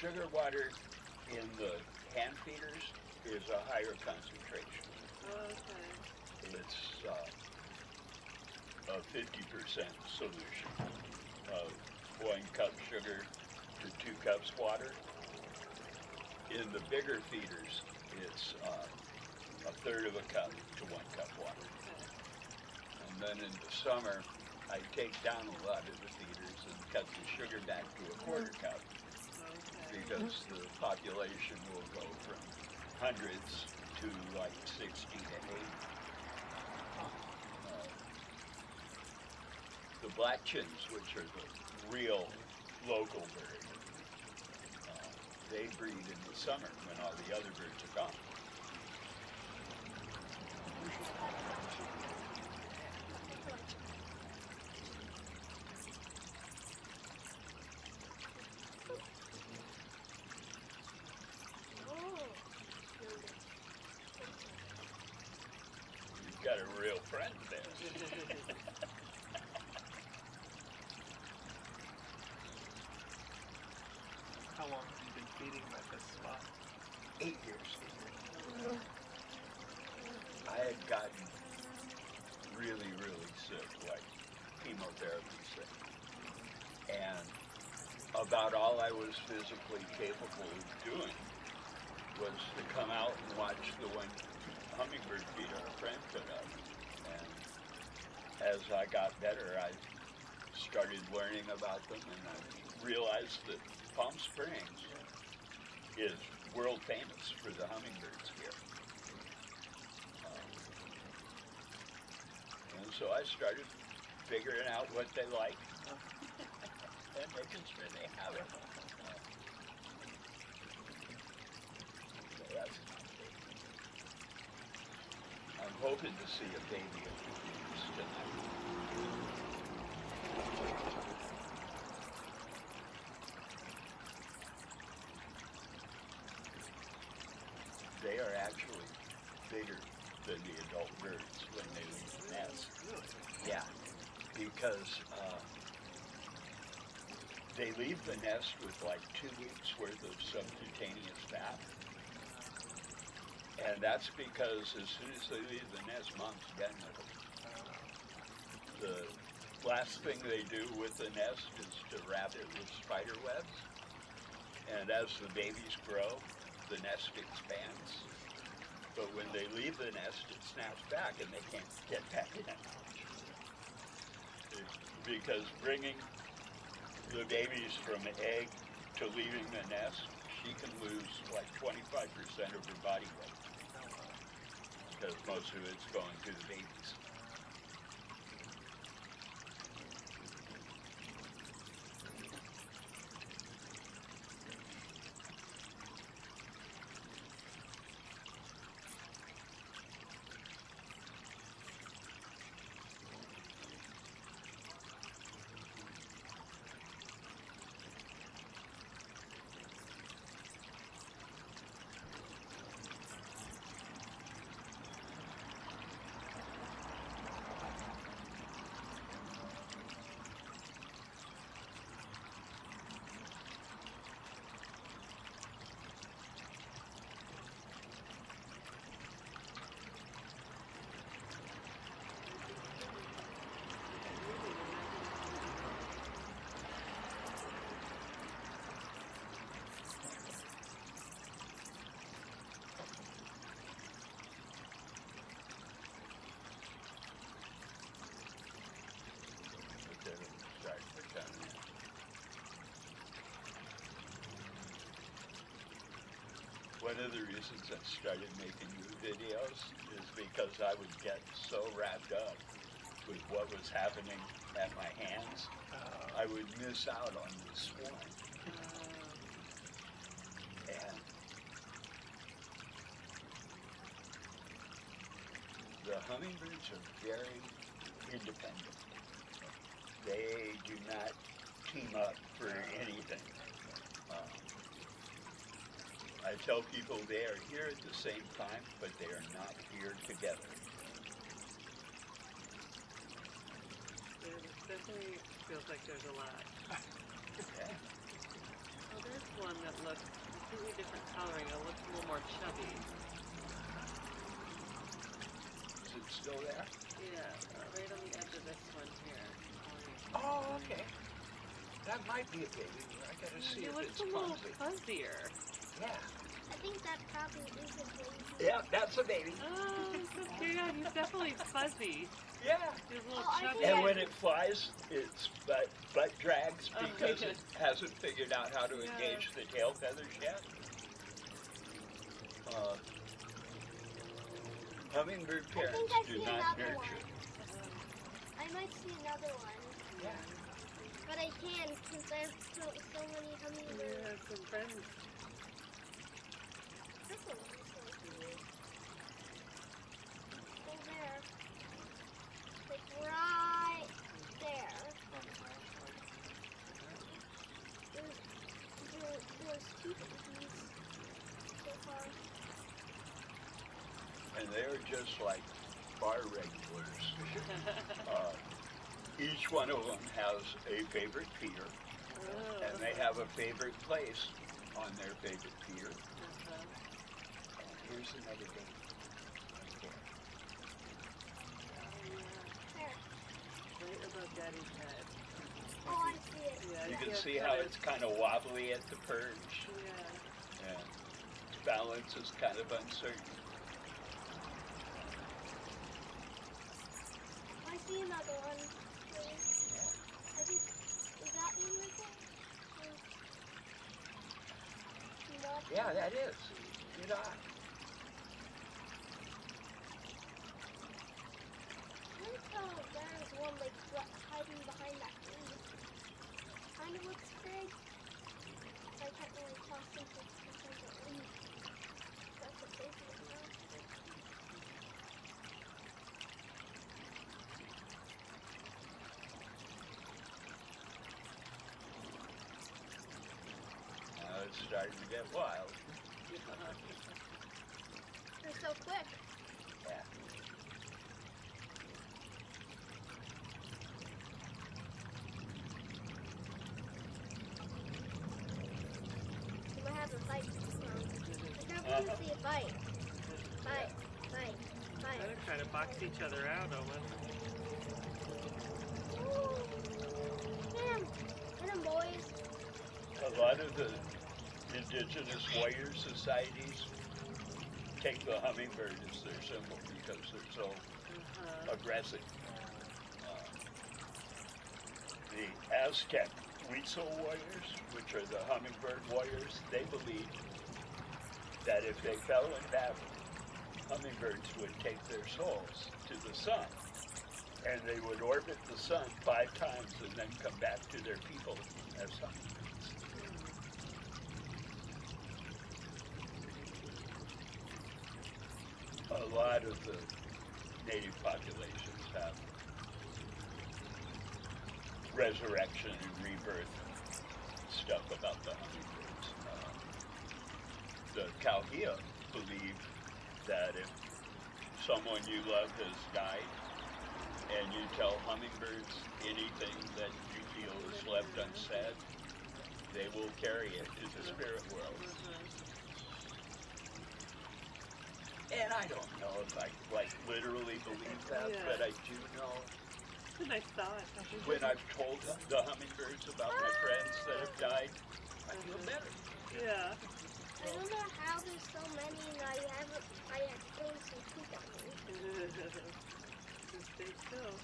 sugar water in the hand feeders is a higher concentration. Okay. It's a 50% solution of 1 cup sugar to 2 cups water. In the bigger feeders, it's a third of a cup to 1 cup water. And then in the summer, I take down a lot of the feeders and cut the sugar back to a 1/4 cup Okay. because the population will go from hundreds to like 60 to 80. The black chins, which are the real local bird, they breed in the summer when all the other birds are gone. Oh. You've got a real friend there. How long have you been feeding them at this spot? 8 years. I had gotten really, really sick, like chemotherapy sick. And about all I was physically capable of doing was to come out and watch the one hummingbird feed our friend put up. And as I got better, I started learning about them, and I realized that Palm Springs is world famous for the hummingbirds here. And so I started figuring out what they like and making sure they have it. So that's I'm hoping to see a baby of these tonight. They are actually bigger than the adult birds when they leave the nest. Yeah, because they leave the nest with like 2 weeks worth of subcutaneous fat. And that's because as soon as they leave the nest, mom's done with them. The last thing they do with the nest is to wrap it with spider webs. And as the babies grow, the nest expands. But when they leave the nest, it snaps back and they can't get back in. Because bringing the babies from egg to leaving the nest, she can lose like 25% of her body weight. Because most of it's going to the babies. One of the reasons I started making new videos is because I would get so wrapped up with what was happening at my hands, I would miss out on the swarm. And the hummingbirds are very independent. They do not team up for anything. I tell people they are here at the same time, but they are not here together. Yeah, it definitely feels like there's a lot. Yeah. Oh, There's one that looks completely different coloring. It looks a little more chubby. Is it still there? Yeah, right on the edge of this one here. Oh, okay. That might be a baby. I gotta see He if looks it's a little clumsy. fuzzier. Yeah. I think that probably is a baby. Yeah, that's a baby. Oh, so cute. Yeah, he's definitely fuzzy. Yeah. He's a little Oh, I chubby. think And when it flies, its butt drags Oh, because yeah. it hasn't figured out how to Yeah. engage the tail feathers yet. Hummingbird I parents think I do see not another nurture. one. I might see another one. Yeah. But I can't since I have so many hummingbirds. Yeah, some friends. This one is so cute. Go there. Like right there. There's two babies so far. And they're just like bar regulars. Each one of them has a favorite pier, Oh. and they have a favorite place on their favorite pier. And here's another baby. Right there. There. Right above Daddy's head. Oh, I see it. Yeah, You can can't see cut how it. it's kind of wobbly at the perch, Yeah. and balance is kind of uncertain. I see another one. I think, is that one right there? No. Yeah, that is. Good eye. I think there's one like hiding behind that tree. Kind of looks big. I can't really tell since it's behind the leaf. That's a big one. Now it's starting to get wild. They're so quick. Yeah. You might have a fight. I can't see a fight. Fight. Fight. Fight. They're trying to box each other out, Owen. Ooh. Get 'em, boys. A lot of the indigenous warrior societies take the hummingbird as their symbol because they're so aggressive. The Aztec Huitzil warriors, which are the hummingbird warriors, they believed that if they fell in battle, hummingbirds would take their souls to the sun, and they would orbit the sun 5 times and then come back to their people as hummingbirds. A lot of the native populations have resurrection and rebirth stuff about the hummingbirds. The Calhia believe that if someone you love has died and you tell hummingbirds anything that you feel is left unsaid, they will carry it to the spirit world. And I don't know if I literally believe that, Yeah. but I do know It's a nice thought. when I've told the hummingbirds about my friends that have died, I feel better. Yeah. I don't know how there's so many and I have feeling some poop on me. Just stay still.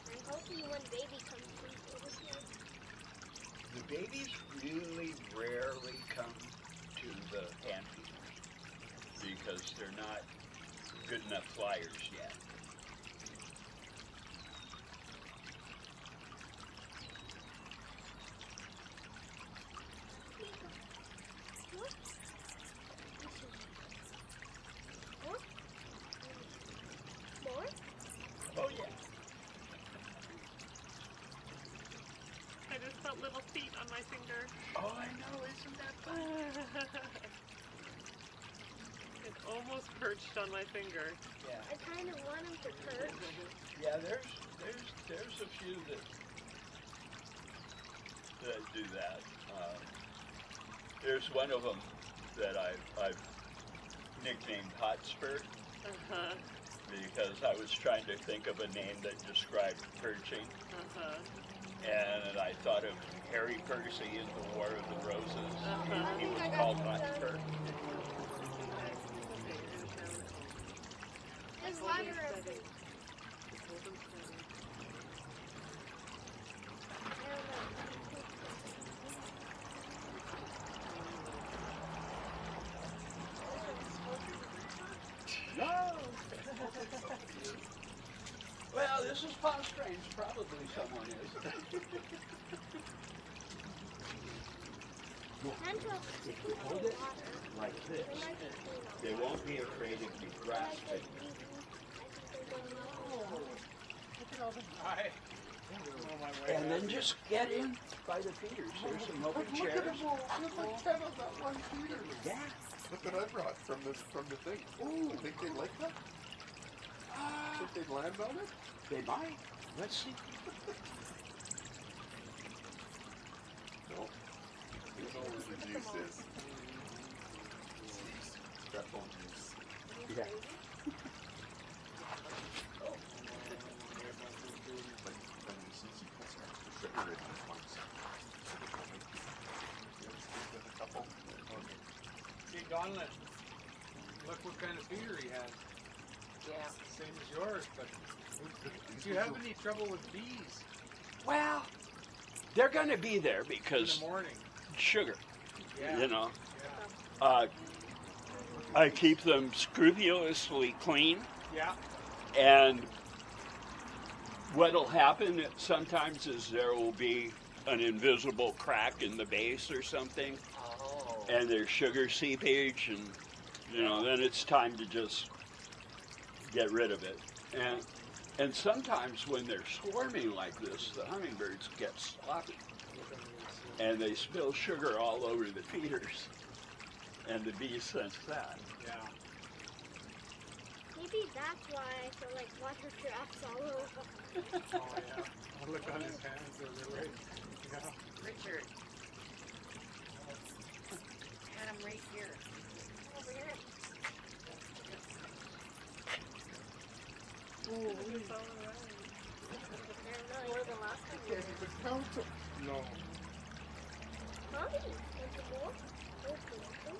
I'm hoping one baby comes over here. The babies really rarely come to the anteaters because they're not good enough flyers yet. What? More? More? Oh yeah. I just felt little feet on my finger. Oh, I know. Isn't that fun? It almost perched on my finger. Yeah. I kind of want him to perch. Yeah. There's a few that that do that. There's one of them that I've nicknamed Hotspur Uh-huh. because I was trying to think of a name that described perching, Uh-huh. and I thought of Harry Percy in the War of the Roses. Uh-huh. He was called Hotspur. There's water over there. I don't know. No. Well, this is Palm Springs. Probably someone is. If you hold it like this, they won't be afraid if you grasp it. And then just get in by the feeders. There's some open chairs. There's like 10 of that one feeder. Yeah. Look what I brought from the thing. Ooh, think they like that? Think they'd land on it? They might. Let's see. No. You know where the juice is. Strap on juice. Yeah. Like, when you see cuts sugar in these ones. A couple. Hey, Donlet, look what kind of feeder he has. Yeah. Same as yours, but do you have any trouble with bees Well, they're going to be there in because the morning? sugar, Yeah. you know. Yeah. I keep them scrupulously clean, Yeah. and what'll happen sometimes is there will be an invisible crack in the base or something, Oh. and there's sugar seepage, and then it's time to just get rid of it. And sometimes when they're swarming like this, the hummingbirds get sloppy, and they spill sugar all over the feeders, and the bees sense that. Yeah. Maybe that's why I feel like water drops all over. Oh, yeah. Oh, look on his hands. They're right. Yeah. Richard. Had him right here. Over here. Ooh, he's all around. More than last time. Can't even count them. No. Mommy, want some more? Okay.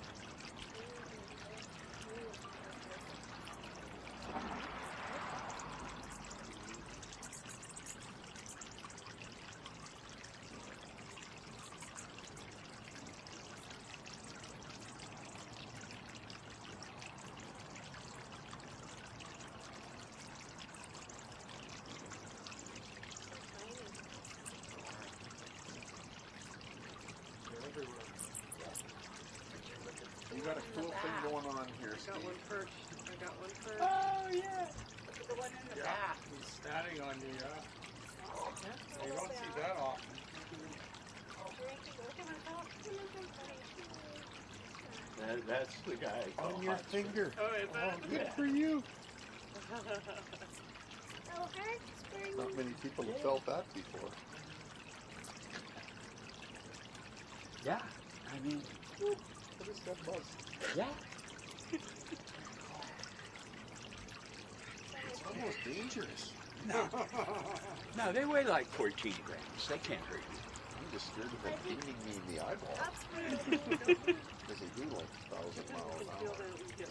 They're everywhere. You got a cool thing going on here, I got Steve. one perch. I got one perch. Oh, yeah. Look at the one in the Yeah. back. He's standing on you, yeah. You don't see that often. That's the guy. On your finger. Oh, is that? Good for you. Oh, Harrisburg. Not many people have felt that before. Yeah. I mean, What is that buzz? yeah. It's almost dangerous. No, they weigh like 14 grams. They can't hurt you. I'm just scared of them beaming me in the eyeball. Because they do like 1,000 miles an You feel hour. that you get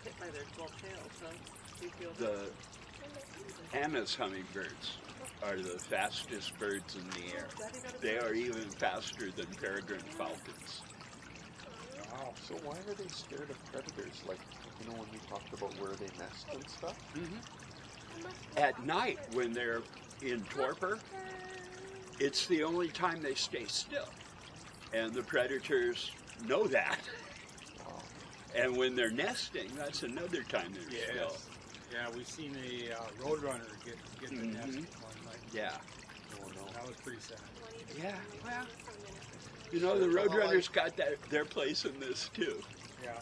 hit by their small tails, so you feel The Amma's hummingbirds are the fastest birds in the air. They are even faster than peregrine falcons. Wow. So why are they scared of predators? Like, when we talked about where they nest and stuff? At night, when they're in torpor, it's the only time they stay still. And the predators know that. Wow. And when they're nesting, that's another time they're still. Yes. Yeah, we seen a roadrunner get the nest Mhm. one night. Yeah. Oh no. That was pretty sad. Yeah. Well, you know, the Roadrunners got their place in this too. Yeah.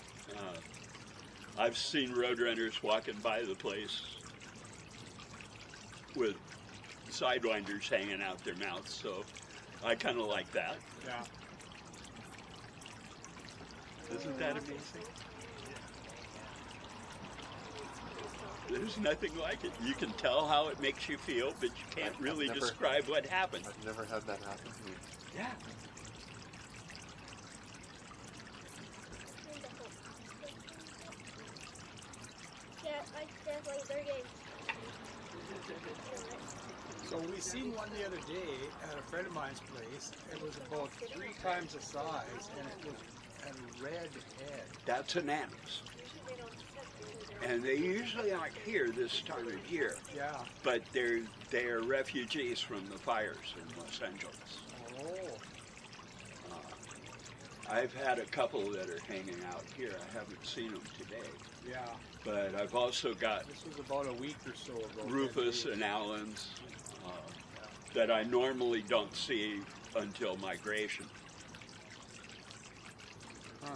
I've seen Roadrunners walking by the place with sidewinders hanging out their mouths, so I kind of like that. Yeah. Isn't that amazing? There's nothing like it. You can tell how it makes you feel, but you can't I've really never- describe what happened. I've never had that happen to me. Yeah. Yeah, I definitely they're getting. So we seen one the other day at a friend of mine's place. It was about 3 times the size, and it was a red head. That's an annex. Usually they don't set the And they usually aren't here this time of year, Yeah. but they're refugees from the fires in Los Angeles. Oh. I've had a couple that are hanging out here. I haven't seen them today, Yeah. but I've also got This was about a week or so ago. 10 Rufus days. and Allen's that I normally don't see until migration. Huh.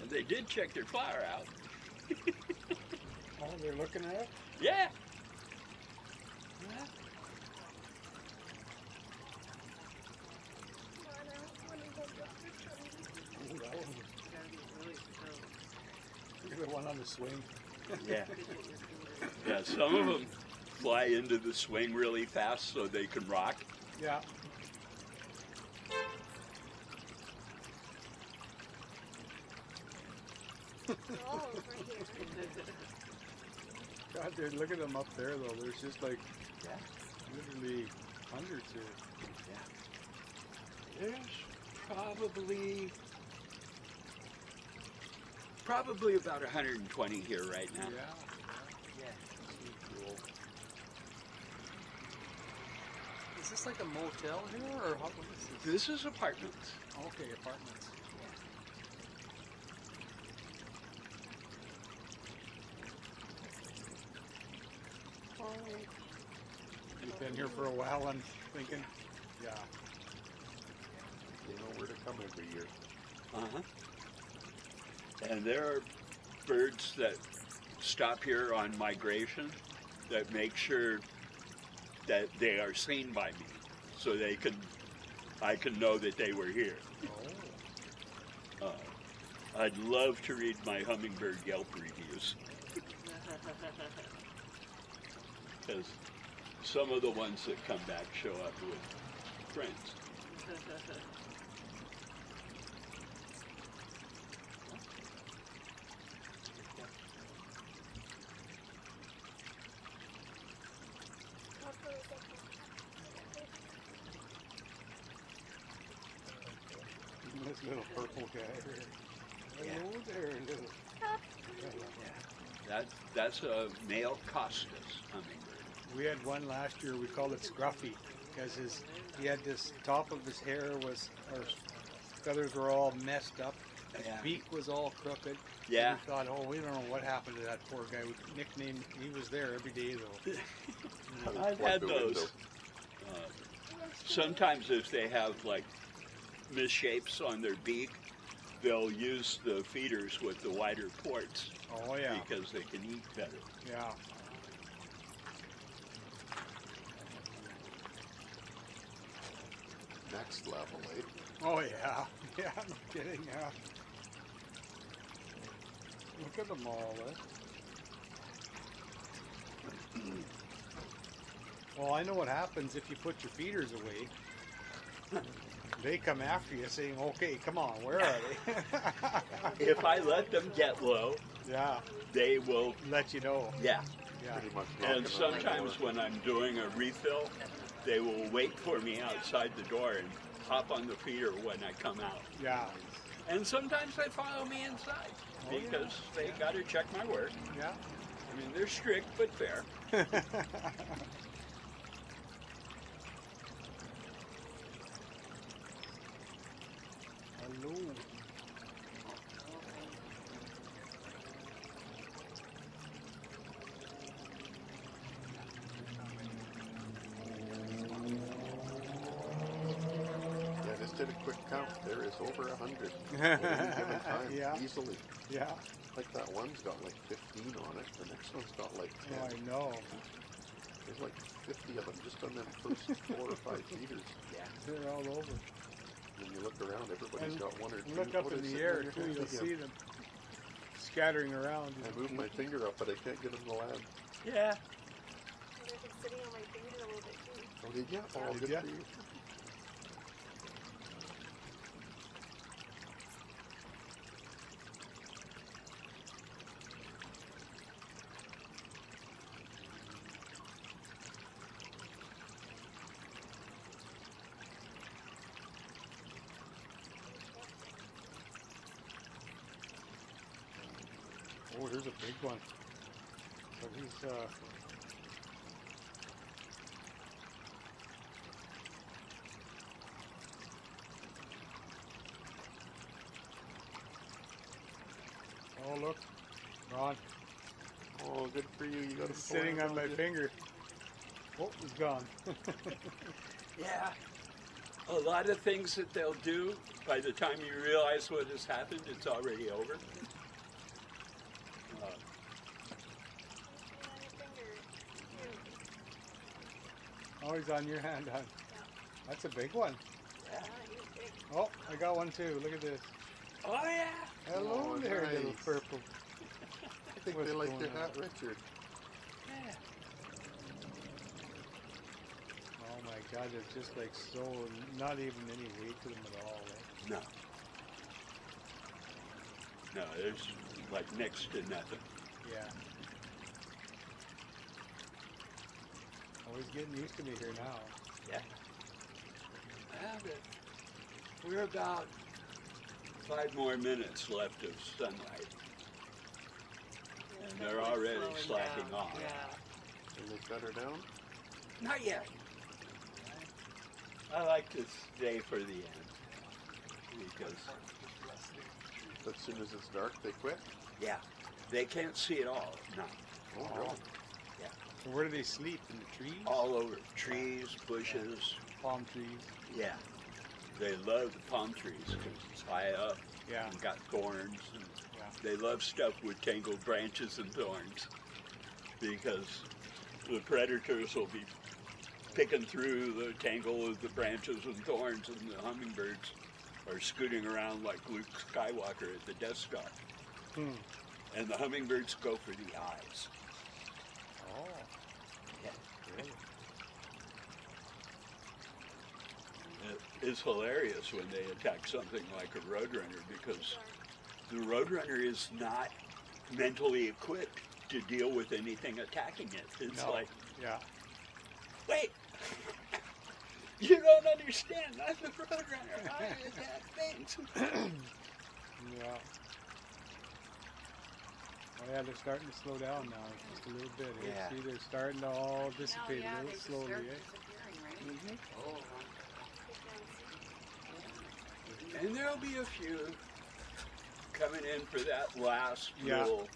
And they did check their flower out. Oh, they're looking at it? Yeah. Oh, that one. Gotta be really slow. Look at the one on the swing. Yeah. Yeah, some of them fly into the swing really fast so they can rock. Yeah. all over here. God, dude, look at them up there, though. There's just like Yeah. literally hundreds here. There's probably about 120 here right now. Yeah. Cool. Is this like a motel here, or what is this? This is apartments. Okay, apartments. You've been here for a while, I'm thinking. Yeah. They know where to come every year. Uh-huh. And there are birds that stop here on migration that make sure that they are seen by me, so I can know that they were here. Oh. I'd love to read my hummingbird Yelp reviews, because some of the ones that come back show up with friends. This little purple guy here. Yeah. Hello there, little. That's a male Costas hummingbird. We had one last year. We called it Scruffy because he had this top of his hair was, or feathers were all messed up. His Yeah. beak was all crooked. Yeah. And we thought, oh, we don't know what happened to that poor guy. We nicknamed. He was there every day though. I've Toward had the those. window. Sometimes if they have like misshapes on their beak, they'll use the feeders with the wider ports Oh yeah, because they can eat better. yeah. Next level, eh? Oh yeah, yeah. No kidding. Yeah. Look at them all. Well, I know what happens if you put your feeders away. They come after you saying, okay, come on, where are they? If I let them get low, Yeah, they will, let you know. yeah. Yeah. Pretty much knocking And on sometimes the door. when I'm doing a refill, they will wait for me outside the door and hop on the feeder when I come out. Yeah, And sometimes they follow me inside Oh, yeah. because they got to check my work. yeah. I mean, they're strict but fair. Hello. Yeah, just did a quick count. There is over 100 at any given time, Yeah. easily. Yeah, Like that one's got like 15 on it. The next one's got like 10. oh, I know. There's like 50 of them just on them first 4 or 5 feeders. Yeah. They're all over. When you look around, everybody's And got 1 or 2. Look up Oh, in they're the sitting air on your too, hand you'll again. see them scattering around. I moved my finger up, but I can't get them to land. Yeah. They've been sitting on my finger a little bit too. Oh, did ya? Oh, Did good ya? for you. Oh, here's a big one. So he's oh look, Ron, Oh, good for you. You got he's him sitting on my finger. finger. Oh, he's gone. Yeah. A lot of things that they'll do, by the time you realize what has happened, it's already over. On your finger. Oh, he's on your hand, hon. That's a big one. Yeah. He's big. Oh, I got one too. Look at this. Oh, yeah. Hello Oh, there, little nice. purple. I think What's they like going your on? hat, Richard. Yeah. Oh my God, it's just like so, not even any weight to them at all. Eh? No. No, there's like next to nothing. Yeah. Oh, he's getting used to me here now. Yeah. We're about 5 more minutes left of sunlight. And they're already Slowing slacking down. off. Yeah. And they cut her down. Not yet. I like to stay for the end. Because, As soon as it's dark, they quit. yeah, they can't see it all. No. Oh, Oh. really? So where do they sleep? In the trees? All over. Trees, bushes. Palm trees. Yeah. They love the palm trees because it's high up Yeah. and got thorns. And Yeah. they love stuff with tangled branches and thorns because the predators will be picking through the tangle of the branches and thorns, and the hummingbirds are scooting around like Luke Skywalker at the Death Star. Hmm. And the hummingbirds go for the eyes. Oh. Yeah. Really? It is hilarious when they attack something like a roadrunner because the roadrunner is not mentally equipped to deal with anything attacking it. It's No. like, Yeah. wait, you don't understand. I'm the roadrunner. I attack things. Yeah. Oh yeah, they're starting to slow down now, just a little bit. Eh? Yeah. See, they're starting to all dissipate yeah, a they little just slowly. start Eh? disappearing, right? And there'll be a few coming in for that last Yeah. little